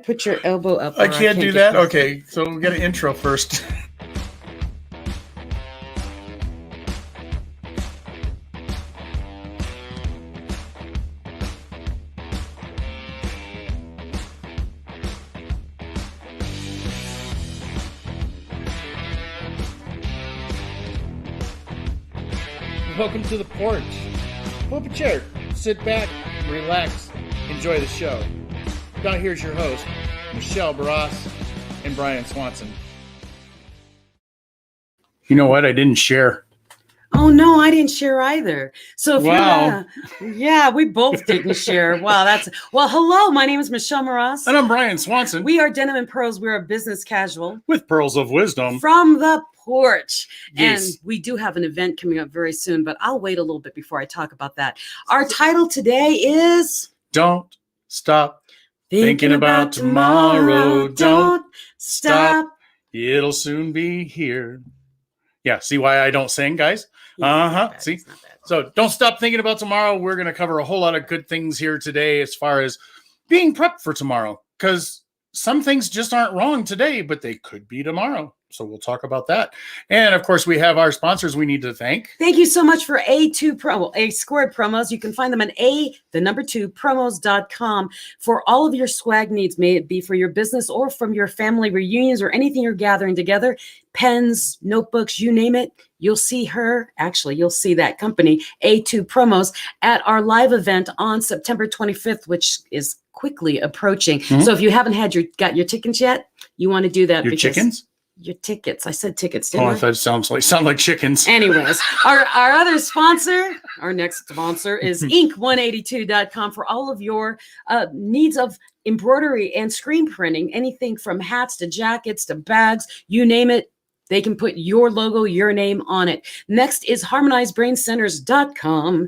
Put your elbow up. I can't do that? Okay, so we'll get an intro first. Welcome to the porch. Pull up a chair, sit back, relax, enjoy the show. Now here's your host, Michelle Barras and Brian Swanson. You know what? I didn't share. Oh, no, I didn't share either. So if Wow. yeah, we both didn't share. Wow, hello, my name is Michelle Barras. And I'm Brian Swanson. We are Denim and Pearls. We're a business casual. With pearls of wisdom. From the porch. Yes. And we do have an event coming up very soon, but I'll wait a little bit before I talk about that. Our title today is... Don't stop thinking about tomorrow. Don't stop. It'll soon be here. Yeah, see why I don't sing, guys? Yeah, See? So don't stop thinking about tomorrow. We're going to cover a whole lot of good things here today as far as being prepped for tomorrow. Because some things just aren't wrong today, but they could be tomorrow. So we'll talk about that. And of course, we have our sponsors we need to thank. Thank you so much for A2 Promo, A Squared Promos. You can find them at promos.com for all of your swag needs, may it be for your business or from your family reunions or anything you're gathering together. Pens, notebooks, you name it. You'll see you'll see that company, A2 Promos, at our live event on September 25th, which is quickly approaching. Mm-hmm. So if you haven't got your tickets yet, you want to do that. Your chickens? Your tickets. I said tickets, didn't I? I thought it sound like chickens. Anyways, our other sponsor, our next sponsor is ink182.com for all of your needs of embroidery and screen printing, anything from hats to jackets to bags, you name it. They can put your logo, your name on it. Next is harmonizedbraincenters.com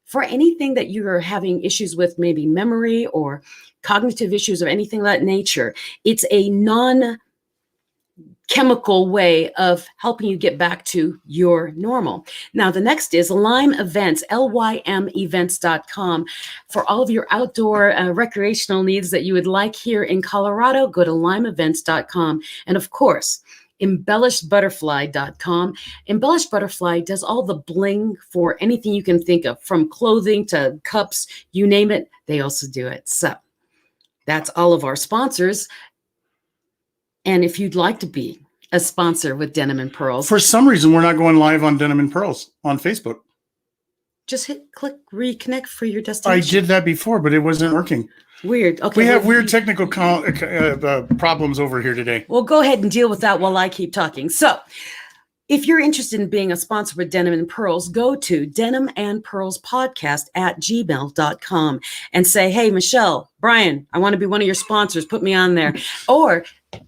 for anything that you are having issues with, maybe memory or cognitive issues or anything of that nature. It's a non-chemical way of helping you get back to your normal. Now, the next is Lyme Events, lymevents.com. For all of your outdoor recreational needs that you would like here in Colorado, go to lymevents.com. And of course, embellishedbutterfly.com. Embellished Butterfly does all the bling for anything you can think of, from clothing to cups, you name it, they also do it. So that's all of our sponsors. And if you'd like to be a sponsor with Denim and Pearls. For some reason, we're not going live on Denim and Pearls on Facebook. Just click reconnect for your destination. I did that before, but it wasn't working. Weird. Okay. We have weird technical problems over here today. Well, go ahead and deal with that while I keep talking. So if you're interested in being a sponsor with Denim and Pearls, go to denimandpearlspodcast@gmail.com and say, hey, Michelle, Brian, I want to be one of your sponsors. Put me on there.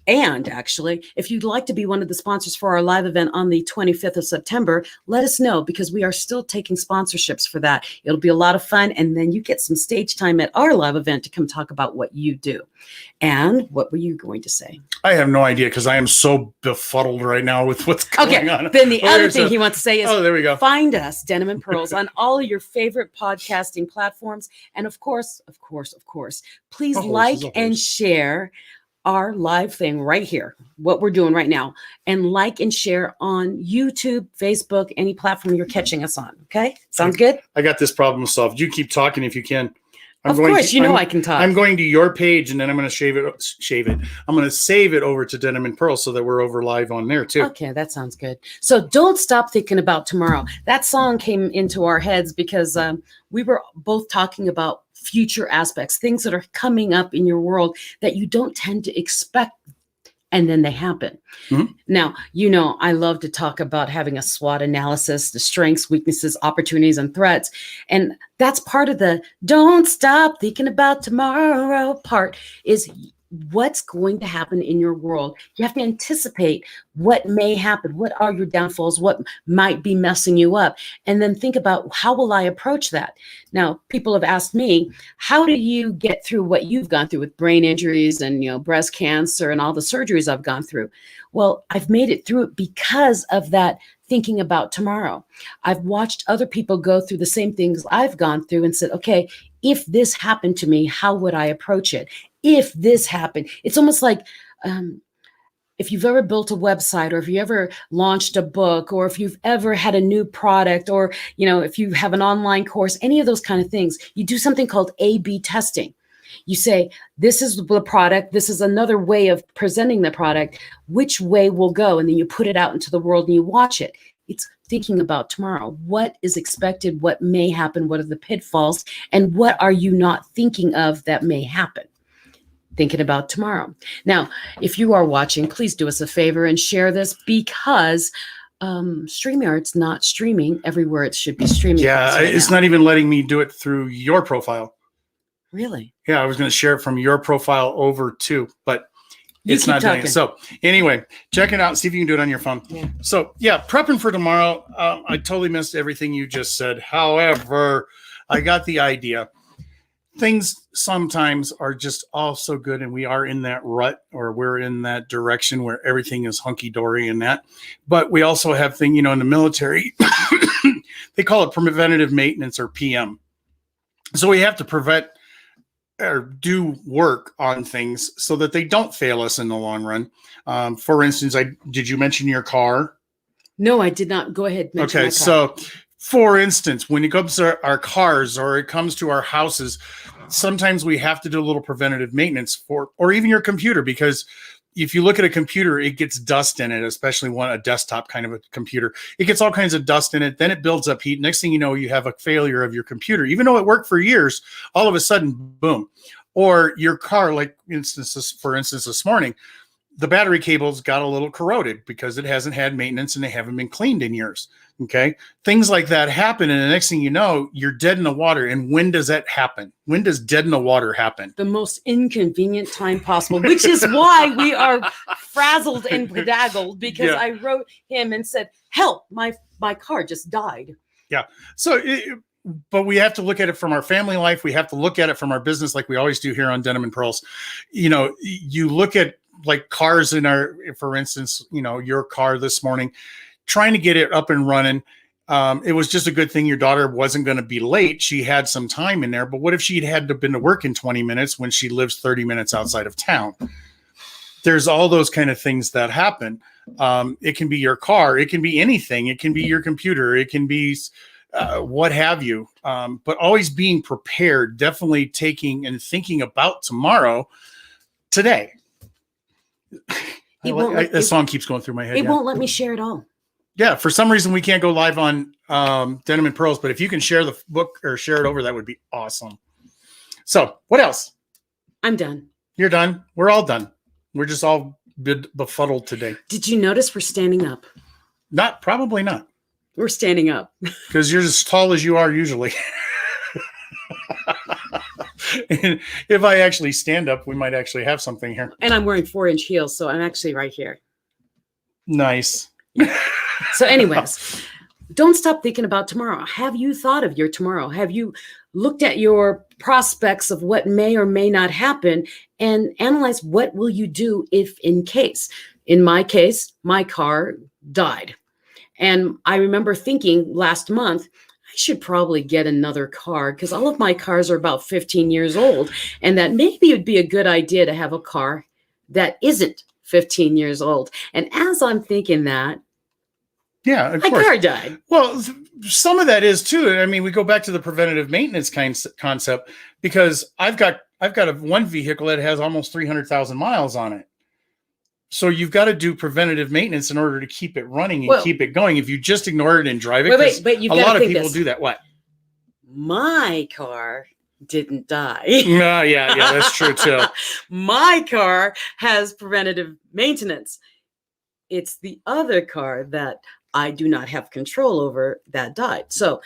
And actually, if you'd like to be one of the sponsors for our live event on the 25th of September, let us know, because we are still taking sponsorships for that. It'll be a lot of fun. And then you get some stage time at our live event to come talk about what you do. And what were you going to say? I have no idea, because I am so befuddled right now with what's going on. Then the other thing he wants to say is, there we go. Find us, Denim and Pearls, on all of your favorite podcasting platforms. And of course, please like and share our live thing right here, what we're doing right now, and like and share on YouTube, Facebook, any platform you're catching us on. Okay. Sounds good. I got this problem solved. You keep talking if you can. I can talk. I'm going to your page, and then I'm going to shave it. I'm going to save it over to Denim and Pearl so that we're over live on there too. Okay, that sounds good. So don't stop thinking about tomorrow. That song came into our heads because we were both talking about future aspects, things that are coming up in your world that you don't tend to expect, and then they happen. Mm-hmm. Now, I love to talk about having a SWOT analysis, the strengths, weaknesses, opportunities, and threats. And that's part of the don't stop thinking about tomorrow part, is what's going to happen in your world. You have to anticipate what may happen. What are your downfalls? What might be messing you up? And then think about, how will I approach that? Now, people have asked me, how do you get through what you've gone through with brain injuries and, breast cancer and all the surgeries I've gone through? Well, I've made it through it because of that thinking about tomorrow. I've watched other people go through the same things I've gone through and said, okay, if this happened to me, how would I approach it? if this happened. It's almost like if you've ever built a website, or if you ever launched a book, or if you've ever had a new product, or if you have an online course, any of those kind of things, you do something called A/B testing. You say, this is the product, this is another way of presenting the product, which way will go? And then you put it out into the world and you watch it. It's thinking about tomorrow. What is expected? What may happen? What are the pitfalls? And what are you not thinking of that may happen? Thinking about tomorrow. Now, if you are watching, please do us a favor and share this, because StreamYard's not streaming everywhere it should be streaming. Yeah, it's not even letting me do it through your profile. Really? Yeah, I was going to share it from your profile over too, but it's not doing it. So anyway, check it out. See if you can do it on your phone. Yeah. So yeah, prepping for tomorrow. I totally missed everything you just said. However, I got the idea. Things sometimes are just all so good, and we are in that rut, or we're in that direction where everything is hunky-dory and that. But we also have things, in the military, they call it preventative maintenance, or PM. So we have to prevent or do work on things so that they don't fail us in the long run. For instance, did you mention your car? No, I did not. Go ahead. Okay, so for instance, when it comes to our cars, or it comes to our houses, sometimes we have to do a little preventative maintenance or even your computer, because if you look at a computer, it gets dust in it, especially a desktop kind of a computer. It gets all kinds of dust in it. Then it builds up heat. Next thing you know, you have a failure of your computer. Even though it worked for years, all of a sudden, boom. Or your car, for instance, this morning, the battery cables got a little corroded because it hasn't had maintenance and they haven't been cleaned in years. Okay. Things like that happen. And the next thing you know, you're dead in the water. And when does that happen? When does dead in the water happen? The most inconvenient time possible, which is why we are frazzled and bedaggled, because I wrote him and said, help, my car just died. Yeah. So, but we have to look at it from our family life. We have to look at it from our business, like we always do here on Denim and Pearls. You look at like cars for instance, your car this morning, trying to get it up and running. It was just a good thing your daughter wasn't going to be late. She had some time in there, but what if she'd had to been to work in 20 minutes when she lives 30 minutes outside of town? There's all those kind of things that happen. It can be your car. It can be anything. It can be your computer. It can be what have you. But always being prepared, definitely taking and thinking about tomorrow, today. That song keeps going through my head. It won't let me share it all. Yeah, for some reason we can't go live on Denim and Pearls, but if you can share the book or share it over, that would be awesome. So, what else? I'm done. You're done. We're all done. We're just all befuddled today. Did you notice we're standing up? Probably not. We're standing up. Because you're as tall as you are usually. And if I actually stand up, we might actually have something here. And I'm wearing 4-inch heels, so I'm actually right here. Nice. So anyways, don't stop thinking about tomorrow. Have you thought of your tomorrow? Have you looked at your prospects of what may or may not happen and analyze what will you do if in case? In my case, my car died. And I remember thinking last month, I should probably get another car because all of my cars are about 15 years old. And that maybe it would be a good idea to have a car that isn't 15 years old. And as I'm thinking that, yeah, of my course. car died. Well, some of that is too. I mean, we go back to the preventative maintenance concept because I've got one vehicle that has almost 300,000 miles on it. So you've got to do preventative maintenance in order to keep it running and keep it going. If you just ignore it and drive it, wait, a lot of people do that. What? My car didn't die. Yeah, that's true too. My car has preventative maintenance. It's the other car that I do not have control over that died. So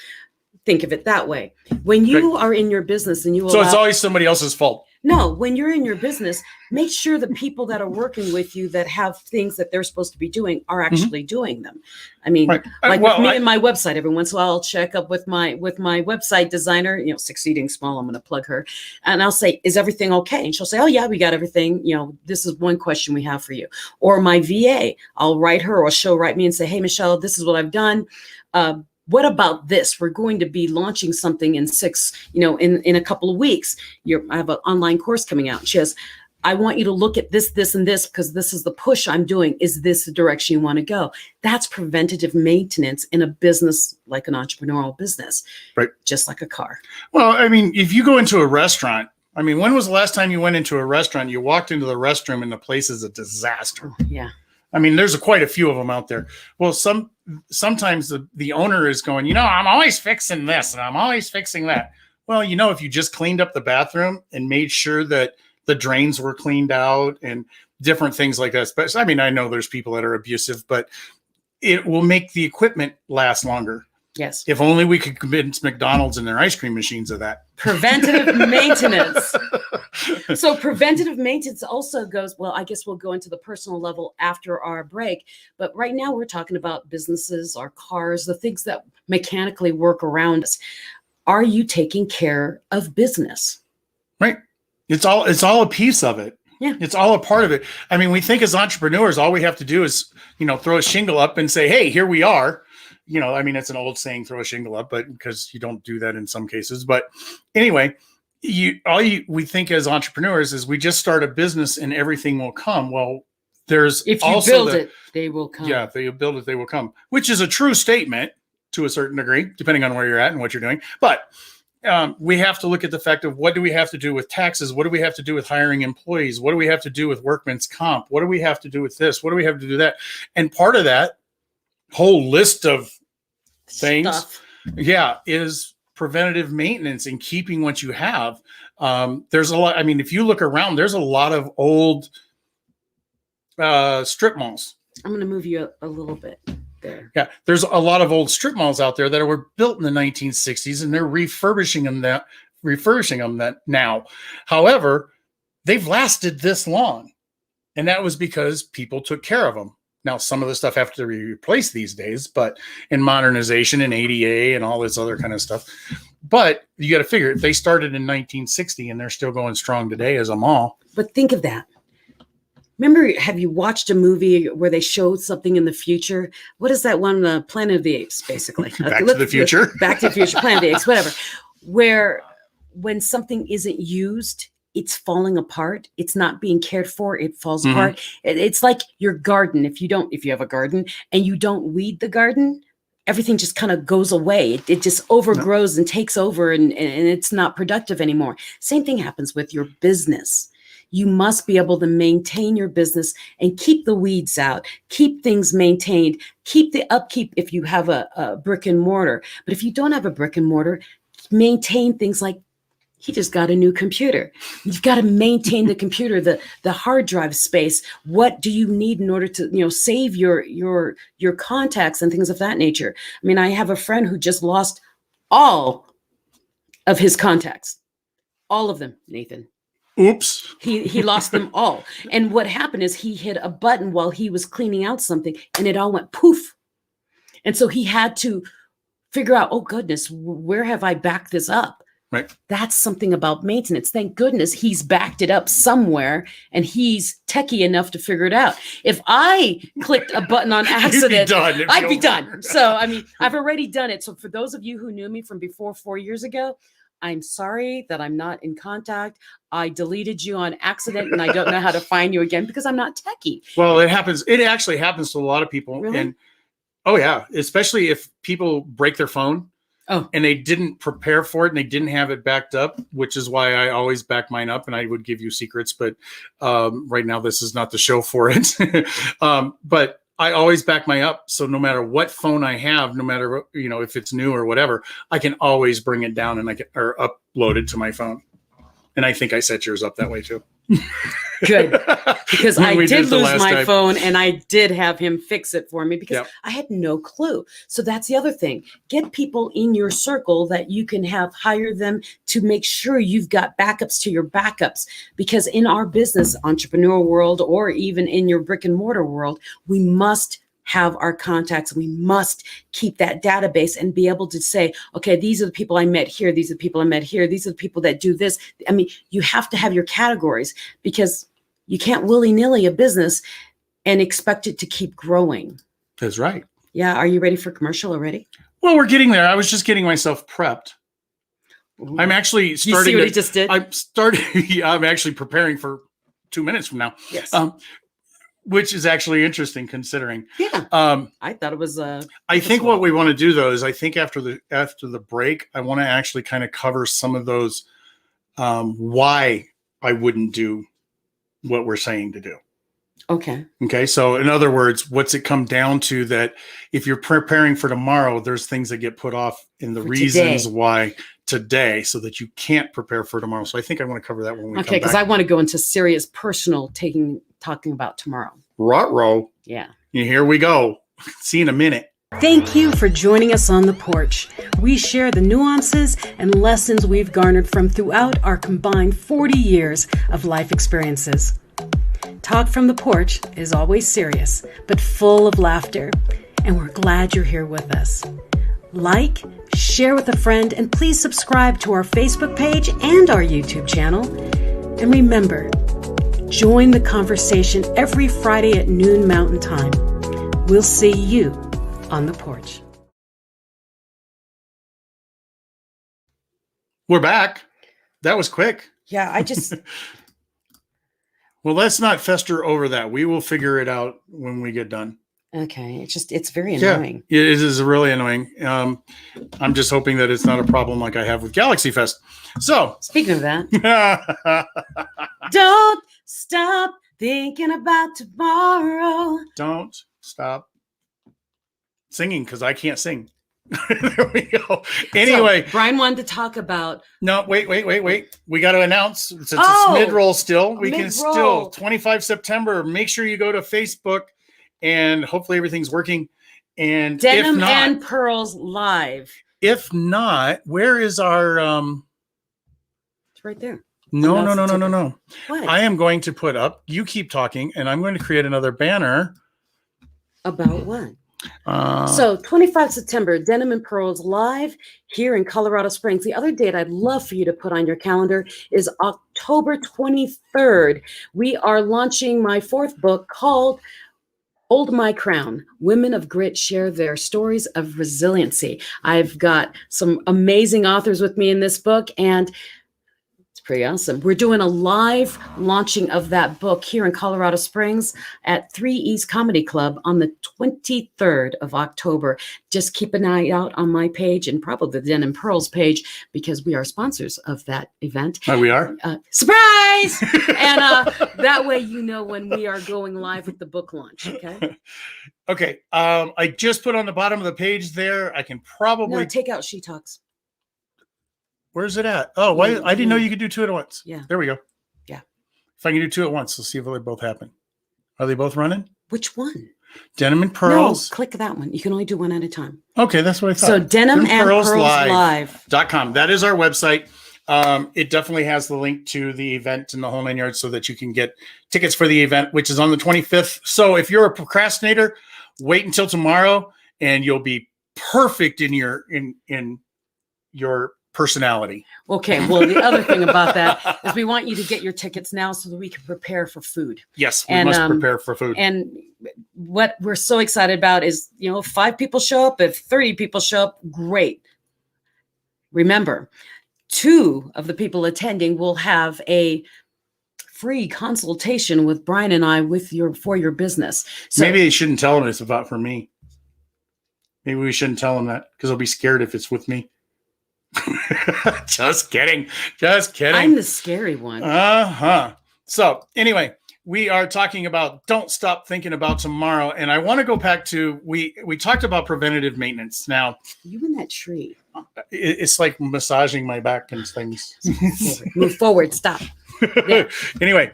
think of it that way. When you are in your business and you so it's always somebody else's fault. No, when you're in your business, make sure the people that are working with you that have things that they're supposed to be doing are actually doing them. I mean, with me and my website, every once in a while I'll check up with my website designer, Succeeding Small, I'm going to plug her. And I'll say, is everything okay? And she'll say, oh yeah, we got everything. This is one question we have for you. Or my VA, I'll write her or she'll write me and say, hey, Michelle, this is what I've done. what about this? We're going to be launching something in in a couple of weeks. I have an online course coming out. She has, I want you to look at this, this, and this, because this is the push I'm doing. Is this the direction you want to go? That's preventative maintenance in a business, like an entrepreneurial business, right? Just like a car. Well, I mean, if you go into a restaurant, I mean, when was the last time you went into a restaurant, you walked into the restroom and the place is a disaster? Yeah. I mean, there's quite a few of them out there. Well, sometimes the owner is going, I'm always fixing this and I'm always fixing that. Well, if you just cleaned up the bathroom and made sure that the drains were cleaned out and different things like that. But I mean, I know there's people that are abusive, but it will make the equipment last longer. Yes. If only we could convince McDonald's and their ice cream machines of that. Preventative maintenance. So preventative maintenance also goes, well, I guess we'll go into the personal level after our break. But right now we're talking about businesses, our cars, the things that mechanically work around us. Are you taking care of business? Right. It's all a piece of it. Yeah. It's all a part of it. I mean, we think as entrepreneurs, all we have to do is, throw a shingle up and say, hey, here we are. I mean, it's an old saying, throw a shingle up, but because you don't do that in some cases. But anyway, we think as entrepreneurs is we just start a business and everything will come. Well, if you build it, they will come. Yeah, if you build it, they will come, which is a true statement to a certain degree, depending on where you're at and what you're doing. But we have to look at the fact of what do we have to do with taxes? What do we have to do with hiring employees? What do we have to do with workman's comp? What do we have to do with this? What do we have to do that? And part of that whole list of things, is preventative maintenance and keeping what you have. There's a lot. I mean, if you look around, there's a lot of old strip malls. I'm going to move you a little bit. There. Yeah, there's a lot of old strip malls out there that were built in the 1960s, and they're refurbishing them now. However, they've lasted this long, and that was because people took care of them. Now, some of the stuff have to be replaced these days, but in modernization and ADA and all this other kind of stuff. But you got to figure if they started in 1960 and they're still going strong today as a mall. But think of that. Remember, have you watched a movie where they showed something in the future? What is that one? Planet of the Apes, basically. Back to the Future. Back to the Future, Planet of the Apes, whatever. Where when something isn't used, it's falling apart. It's not being cared for. It falls apart. It's like your garden. If you have a garden and you don't weed the garden, everything just kind of goes away. It just overgrows and takes over and it's not productive anymore. Same thing happens with your business. You must be able to maintain your business and keep the weeds out, keep things maintained, keep the upkeep if you have a brick and mortar. But if you don't have a brick and mortar, maintain things like he just got a new computer. You've got to maintain the computer, the hard drive space. What do you need in order to, save your contacts and things of that nature? I mean, I have a friend who just lost all of his contacts, all of them, Nathan. Oops. He lost them all. And what happened is he hit a button while he was cleaning out something and it all went poof. And so he had to figure out, oh goodness, where have I backed this up? Right. That's something about maintenance. Thank goodness he's backed it up somewhere and he's techie enough to figure it out. If I clicked a button on accident, I'd be done. So, I mean, I've already done it. So for those of you who knew me from before 4 years ago, I'm sorry that I'm not in contact. I deleted you on accident and I don't know how to find you again because I'm not techie. Well, it happens. It actually happens to a lot of people. Really? And oh yeah, especially if people break their phone and they didn't prepare for it and they didn't have it backed up, which is why I always back mine up and I would give you secrets. But right now this is not the show for it. But I always back my up. So no matter what phone I have, no matter, if it's new or whatever, I can always bring it down and or upload it to my phone. And I think I set yours up that way too. Good. Because I did lose my phone and I did have him fix it for me because I had no clue. So that's the other thing. Get people in your circle that you can hire them to make sure you've got backups to your backups. Because in our business, entrepreneurial world, or even in your brick and mortar world, we must have our contacts. We must keep that database and be able to say, okay, these are the people I met here. These are the people I met here. These are the people that do this. I mean, you have to have your categories because you can't willy-nilly a business and expect it to keep growing. That's right. Yeah. Are you ready for commercial already? Well, we're getting there. I was just getting myself prepped. I'm actually You see starting. what he just did? I'm actually preparing for 2 minutes from now. Yes. Which is actually interesting considering. Yeah. I thought it was. I think what we want to do though is I think after the break, I want to actually kind of cover some of those why I wouldn't do what we're saying to do. Okay. Okay. So in other words, what's it come down to that if you're preparing for tomorrow, there's things that get put off in the reasons today. why today so that you can't prepare for tomorrow. So I think I want to cover that when we come back. Okay, because I want to go into serious personal talking about tomorrow. Ruh-roh. Yeah. Here we go. See you in a minute. Thank you for joining us on the porch. We share the nuances and lessons we've garnered from throughout our combined 40 years of life experiences. Talk from the porch is always serious, but full of laughter, and we're glad you're here with us. Like, share with a friend, and please subscribe to our Facebook page and our YouTube channel. And remember, join the conversation every Friday at noon Mountain Time. We'll see you on the porch. We're back. That was quick. Yeah, I just. Well, let's not fester over that. We will figure it out when we get done. Okay. It's very annoying. Yeah, it is really annoying. I'm just hoping that it's not a problem like I have with Galaxy Fest. So, Speaking of that, don't stop thinking about tomorrow. don't stop singing because I can't sing. There we go. Anyway, So, Brian wanted to talk about. no, wait. We got to announce since Oh, it's mid-roll still. We can mid-roll. still 25 September. Make sure you go to Facebook and hopefully everything's working. And Denim if not, and Pearls live. if not, where is our It's right there. No. What? I am going to put up, you keep talking, and I'm going to create another banner. About what? Uh, So 25 September, Denim and Pearls live here in Colorado Springs. The other date I'd love for you to put on your calendar is October 23rd. We are launching my 4th book called Hold My Crown. Women of Grit share their stories of resiliency. I've got some amazing authors with me in this book, and it's pretty awesome. We're doing a live launching of that book here in Colorado Springs at 3E's Comedy Club on the 23rd of October. Just keep an eye out on my page and probably the Denim Pearls page because we are sponsors of that event. oh, we are? Surprise! And that way you know when we are going live with the book launch, okay? Okay. I just put on the bottom of the page there. I can probably. No, take out She Talks. Where's it at? Oh, why? I didn't know you could do 2 at once. Yeah. There we go. Yeah. If I can do 2 at once, let's see if they both happen. Are they both running? Which one? Denim and Pearls. No, click that one. You can only do one at a time. Okay, that's what I thought. So Denim and Pearls Live. .com. That is our website. It definitely has the link to the event and the whole 9 yards so that you can get tickets for the event, which is on the 25th. So if you're a procrastinator, wait until tomorrow and you'll be perfect in your personality. Okay. Well, the other thing about that is we want you to get your tickets now so that we can prepare for food. Yes, we must prepare for food. And what we're so excited about is, if 5 people show up, if 30 people show up, great. Remember, 2 of the people attending will have a free consultation with Brian and I for your business. So maybe they shouldn't tell them it's about for me. Maybe we shouldn't tell them that because they'll be scared if it's with me. Just kidding. I'm the scary one. So anyway, we are talking about don't stop thinking about tomorrow. And I want to go back to, we talked about preventative maintenance. Now, You in that tree. it's like massaging my back and things. Move forward. Stop. Yeah. Anyway,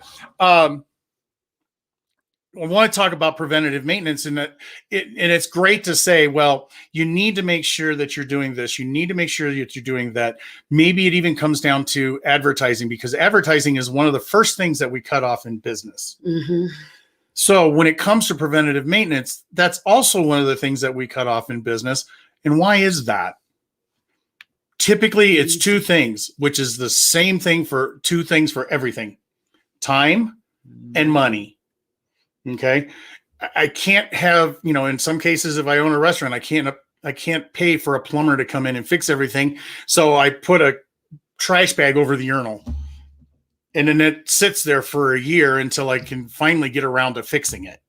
I want to talk about preventative maintenance, and it's great to say, well, you need to make sure that you're doing this. You need to make sure that you're doing that. Maybe it even comes down to advertising, because advertising is one of the first things that we cut off in business. Mm-hmm. So when it comes to preventative maintenance, that's also one of the things that we cut off in business. And why is that? Typically, it's 2 things, which is the same thing for 2 things for everything: time and money. Okay. I can't have, in some cases, if I own a restaurant, I can't pay for a plumber to come in and fix everything. So I put a trash bag over the urinal, and then it sits there for a year until I can finally get around to fixing it.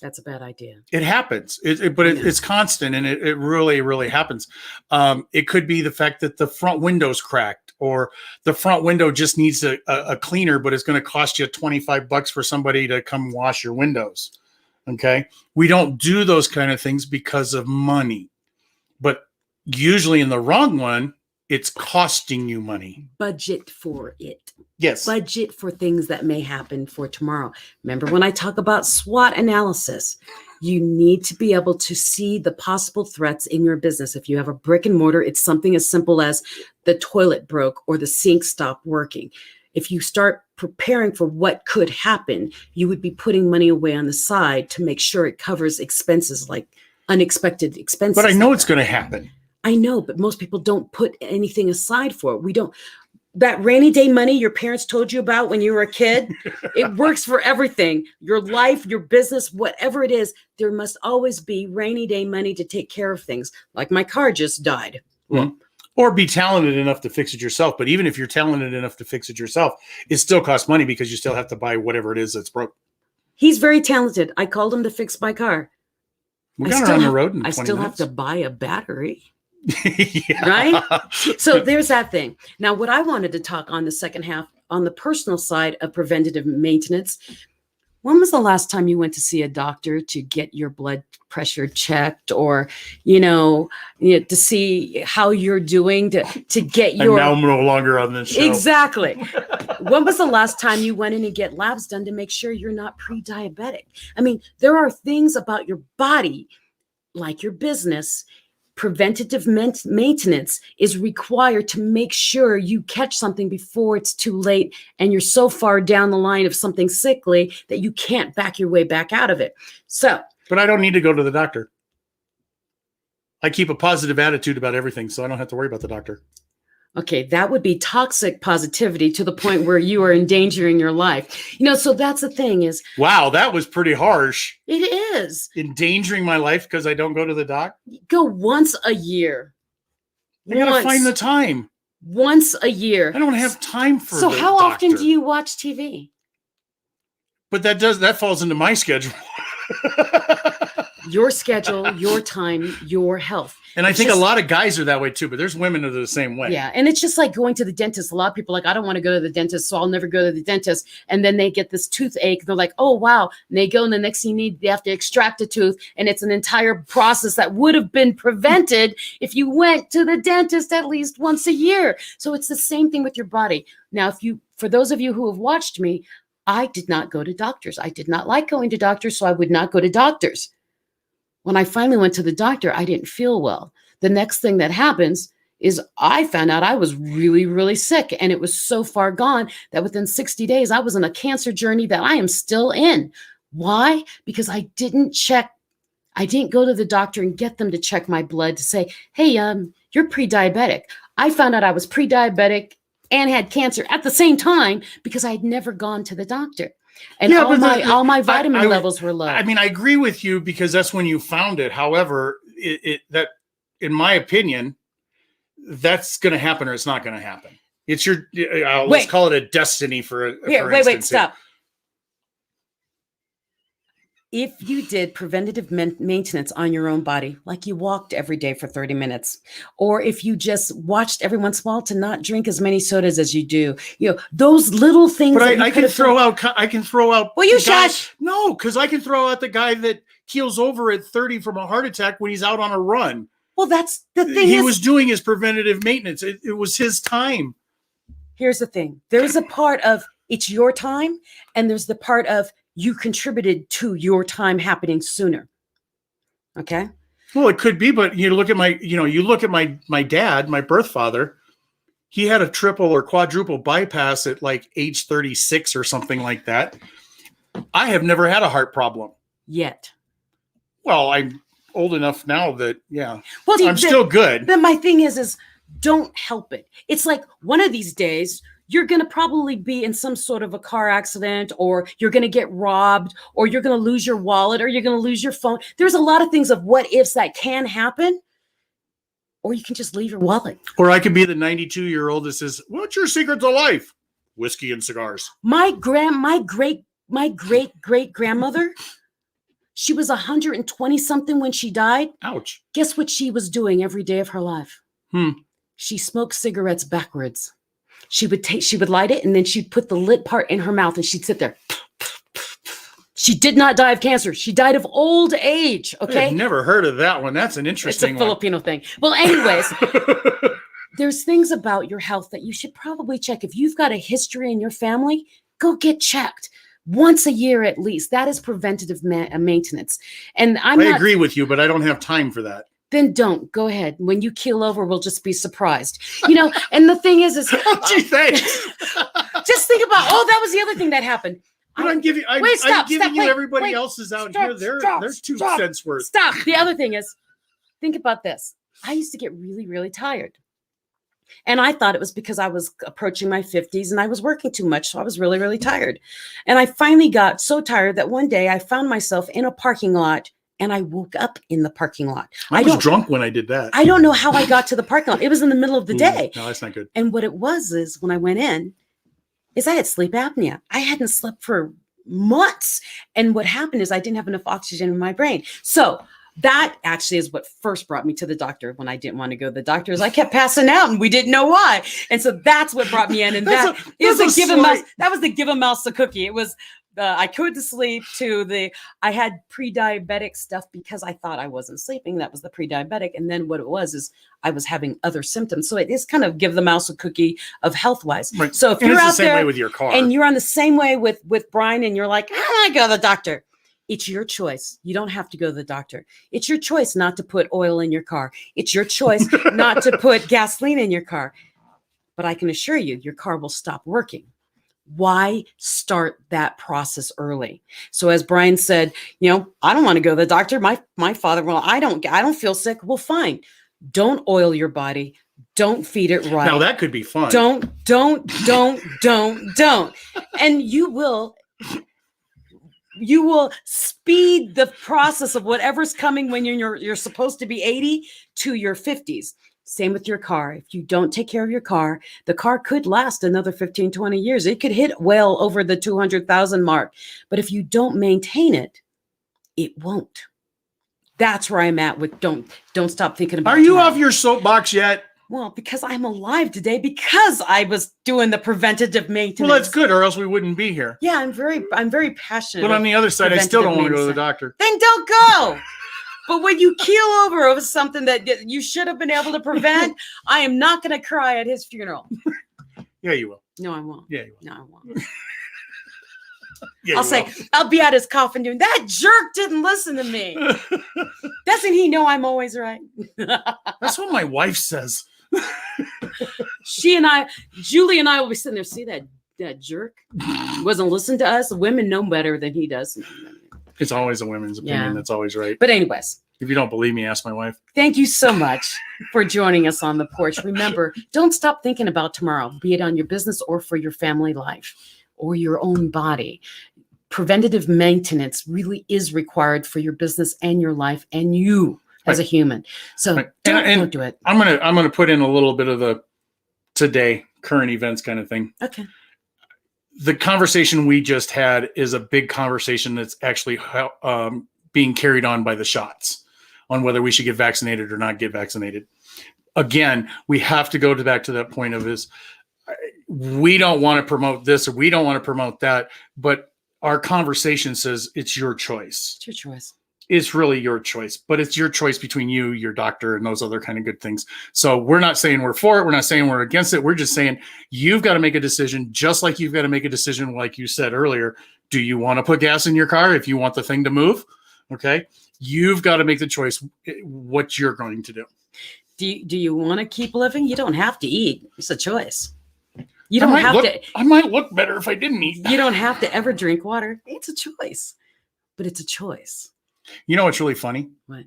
That's a bad idea. It happens, it's constant, and it really, really happens. It could be the fact that the front window's cracked, or the front window just needs a cleaner, but it's going to cost you $25 for somebody to come wash your windows. Okay. We don't do those kind of things because of money, but usually in the wrong one, it's costing you money. Budget for it. Yes. Budget for things that may happen for tomorrow. Remember when I talk about SWOT analysis, you need to be able to see the possible threats in your business. If you have a brick and mortar, it's something as simple as the toilet broke or the sink stopped working. If you start preparing for what could happen, you would be putting money away on the side to make sure it covers expenses like unexpected expenses. But I know it's going to happen. I know, but most people don't put anything aside for it. We don't. That rainy day money your parents told you about when you were a kid, it works for everything. Your life, your business, whatever it is, there must always be rainy day money to take care of things. Like my car just died. Mm-hmm. Or be talented enough to fix it yourself. But even if you're talented enough to fix it yourself, it still costs money because you still have to buy whatever it is that's broke. He's very talented. I called him to fix my car. We got her on the road in 20 I still minutes. have to buy a battery. Yeah. Right? So there's that thing. Now, what I wanted to talk on the second half, on the personal side of preventative maintenance, when was the last time you went to see a doctor to get your blood pressure checked, or, to see how you're doing, to get your... And now I'm no longer on this show. Exactly. When was the last time you went in and get labs done to make sure you're not pre-diabetic? I mean, there are things about your body, like your business. Preventative maintenance is required to make sure you catch something before it's too late and you're so far down the line of something sickly that you can't back your way back out of it. But I don't need to go to the doctor. I keep a positive attitude about everything, so I don't have to worry about the doctor. Okay, that would be toxic positivity to the point where you are endangering your life. So that's the thing is... Wow, that was pretty harsh. It is. Endangering my life because I don't go to the doc? Go once a year. I gotta find the time. Once a year. I don't have time for So the how doctor. often do you watch TV? But that falls into my schedule. Your schedule, your time, your health. And I think a lot of guys are that way too, but there's women that are the same way. Yeah. And it's just like going to the dentist. A lot of people are like, I don't want to go to the dentist, so I'll never go to the dentist. And then they get this toothache. They're like, oh, wow. And they go, and the next thing they have to extract a tooth. And it's an entire process that would have been prevented if you went to the dentist at least once a year. So it's the same thing with your body. Now, for those of you who have watched me, I did not go to doctors. I did not like going to doctors, so I would not go to doctors. When I finally went to the doctor, I didn't feel well. The next thing that happens is I found out I was really, really sick, and it was so far gone that within 60 days, I was on a cancer journey that I am still in. Why? Because I didn't go to the doctor and get them to check my blood to say, hey, you're pre-diabetic. I found out I was pre-diabetic and had cancer at the same time because I had never gone to the doctor. And all my vitamin levels were low. I mean, I agree with you because that's when you found it. However, that, in my opinion, that's going to happen or it's not going to happen. It's let's call it a destiny Wait, stop. If you did preventative maintenance on your own body, like you walked every day for 30 minutes, or if you just watched every once in a while to not drink as many sodas as you do, those little things. But I can throw out. Well, you shush. No, because I can throw out the guy that keels over at 30 from a heart attack when he's out on a run. Well, that's the thing. He was doing his preventative maintenance. It was his time. Here's the thing. There's a part of it's your time, and there's the part of you contributed to your time happening sooner. Okay. Well, it could be, but you look at my dad, my birth father, he had a triple or quadruple bypass at like age 36 or something like that. I have never had a heart problem yet. Well, I'm old enough now that, yeah, well, I'm still good. Then my thing is don't help it. It's like one of these days, you're going to probably be in some sort of a car accident, or you're going to get robbed, or you're going to lose your wallet, or you're going to lose your phone. There's a lot of things of what ifs that can happen. or you can just leave your wallet. Or I could be the 92-year-old that says, "What's your secret to life? Whiskey and cigars." My great great grandmother, she was 120 something when she died. Ouch. Guess what she was doing every day of her life? Hmm. She smoked cigarettes backwards. She would light it, and then she'd put the lit part in her mouth, and she'd sit there. She did not die of cancer. She died of old age. Okay. I've never heard of that one. That's an interesting It's a Filipino thing. Well, anyways, there's things about your health that you should probably check. If you've got a history in your family, go get checked once a year at least. That is preventative maintenance. And I agree with you, but I don't have time for that. Then don't. Go ahead. When you keel over, we'll just be surprised. You know, and the thing is Gee, thanks. Just think about, that was the other thing that happened. But I'm giving you everybody else's out here. There's 2 cents worth. Stop. The other thing is, think about this. I used to get really, really tired. And I thought it was because I was approaching my 50s and I was working too much. So I was really, really tired. And I finally got so tired that one day I found myself in a parking lot and I woke up in the parking lot. I was drunk when I did that. I don't know how I got to the parking lot. It was in the middle of the day. No, that's not good. And what it was is when I went in, is I had sleep apnea. I hadn't slept for months. And what happened is I didn't have enough oxygen in my brain. So that actually is what first brought me to the doctor when I didn't want to go to the doctor. Is I kept passing out and we didn't know why. And so that's what brought me in. And that was the give a mouse a cookie. It was I couldn't sleep I had pre-diabetic stuff because I thought I wasn't sleeping. That was the pre-diabetic. And then what it was is I was having other symptoms. So it is kind of give the mouse a cookie of health wise. Right. So if you're out the same there way with your car. And you're on the same way with Brian and you're like, I want to go to the doctor. It's your choice. You don't have to go to the doctor. It's your choice not to put oil in your car. It's your choice not to put gasoline in your car. But I can assure you, your car will stop working. Why start that process early? So as Brian said, I don't want to go to the doctor. My father, well, I don't feel sick. Well, fine. Don't oil your body. Don't feed it right. Now that could be fun. Don't. And you will speed the process of whatever's coming when you're supposed to be 80 to your 50s. Same with your car. If you don't take care of your car, the car could last another 15, 20 years. It could hit well over the 200,000 mark. But if you don't maintain it, it won't. That's where I'm at with don't stop thinking about it. Are you off your soapbox yet? Well, because I'm alive today because I was doing the preventative maintenance. Well, that's good, or else we wouldn't be here. Yeah, I'm very passionate. But on the other side, I still don't want to go to the doctor. Then don't go. But when you keel over over something that you should have been able to prevent, I am not going to cry at his funeral. Yeah, you will. No, I won't. Yeah, you will. No, I won't. Yeah, I'll be at his coffin doing, that jerk didn't listen to me. Doesn't he know I'm always right? That's what my wife says. Julie and I will be sitting there, see that jerk? Wasn't listening to us. Women know better than he does. It's always a women's opinion. Yeah. That's always right. But anyways. If you don't believe me, ask my wife. Thank you so much for joining us on the porch. Remember, don't stop thinking about tomorrow, be it on your business or for your family life or your own body. Preventative maintenance really is required for your business and your life and you as a human. So don't do it. I'm gonna put in a little bit of the today current events kind of thing. Okay. The conversation we just had is a big conversation that's actually being carried on by the shots on whether we should get vaccinated or not get vaccinated. Again, we have to go back to that point of we don't want to promote this or we don't want to promote that, but our conversation says it's your choice. It's your choice. It's really your choice, but it's your choice between you, your doctor, and those other kind of good things. So we're not saying we're for it. We're not saying we're against it. We're just saying you've got to make a decision, just like you've got to make a decision, like you said earlier. Do you want to put gas in your car if you want the thing to move? Okay. You've got to make the choice what you're going to do. Do you want to keep living? You don't have to eat. It's a choice. You don't have to. I might look better if I didn't eat. You don't have to ever drink water. It's a choice, but it's a choice. You know what's really funny? What?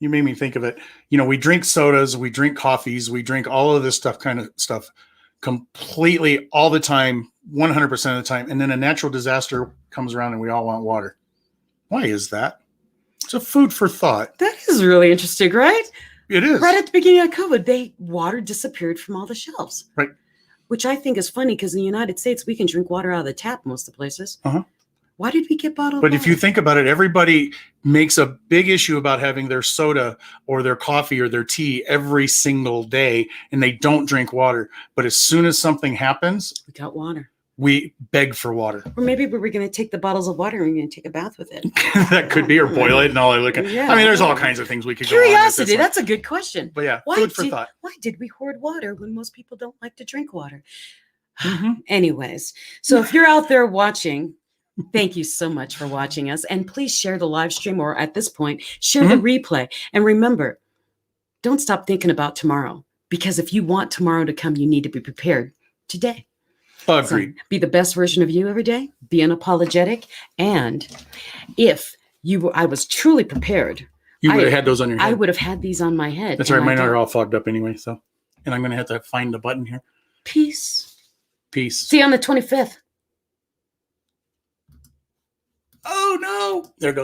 You made me think of it. We drink sodas, we drink coffees, we drink all of this kind of stuff completely all the time, 100% of the time. And then a natural disaster comes around and we all want water. Why is that? It's a food for thought. That is really interesting, right? It is. Right at the beginning of COVID, water disappeared from all the shelves. Right. Which I think is funny because in the United States, we can drink water out of the tap most of the places. Uh-huh. Why did we get bottled But water? if you think about it, everybody makes a big issue about having their soda or their coffee or their tea every single day, and they don't drink water. But as soon as something happens, We got water. we beg for water. Or maybe we were going to take the bottles of water and we're going to take a bath with it. That could be, or boil it and all. Yeah. I mean, there's all kinds of things we could Curiosity, go on. that's a good question. But yeah, Why food for thought. Why did we hoard water when most people don't like to drink water? Mhm. Anyways, so if you're out there watching, thank you so much for watching us. And please share the live stream, or at this point, share the replay. And remember, don't stop thinking about tomorrow, because if you want tomorrow to come, you need to be prepared today. Agreed. So be the best version of you every day. Be unapologetic. And if I was truly prepared, You would have had those on your head. I would have had these on my head. That's right. Mine are all fogged up anyway. So, and I'm going to have to find the button here. Peace. Peace. See you on the 25th. Oh no! There goes.